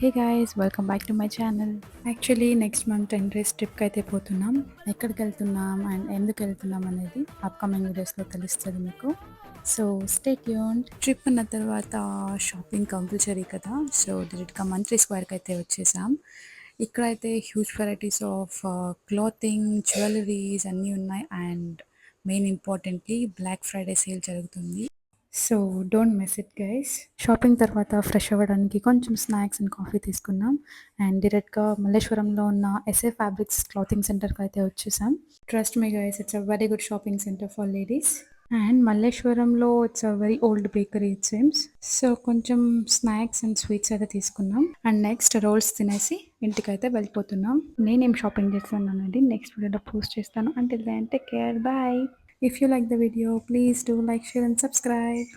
Hey guys welcome back to my channel. Actually next month 10 days ట్రిప్కి అయితే పోతున్నాం. ఎక్కడికి వెళ్తున్నాం అండ్ ఎందుకు వెళ్తున్నాం అనేది అప్కమింగ్ వీడియోస్లో తెలుస్తుంది మీకు. So stay tuned. ట్రిప్ అన్న తర్వాత షాపింగ్ కంపల్సరీ కదా. సో డైరెక్ట్గా మంత్లీ స్క్వేర్కి అయితే వచ్చేసాం. ఇక్కడైతే huge varieties of clothing, jewelleries అన్నీ ఉన్నాయి. And main importantly Black Friday sale జరుగుతుంది. So don't miss it guys. Shopping తర్వాత ఫ్రెష్ అవ్వడానికి కొంచెం స్నాక్స్ అండ్ కాఫీ తీసుకున్నాం అండ్ డైరెక్ట్గా మల్లేశ్వరంలో ఉన్న ఎస్ఏ ఫ్యాబ్రిక్స్ క్లాతింగ్ సెంటర్కి అయితే వచ్చేసాం. Trust me guys, it's a very good shopping centre for ladies. And మల్లేశ్వరంలో it's a very old bakery it సేమ్స్. So కొంచెం స్నాక్స్ అండ్ స్వీట్స్ అయితే తీసుకున్నాం అండ్ నెక్స్ట్ రోల్స్ తినేసి ఇంటికైతే వెళ్ళిపోతున్నాం. నేనేం షాపింగ్ చేస్తున్నానండి నెక్స్ట్ వీడియోలో పోస్ట్ చేస్తాను. Until then take care, bye. If you like the video, please do like, share and subscribe.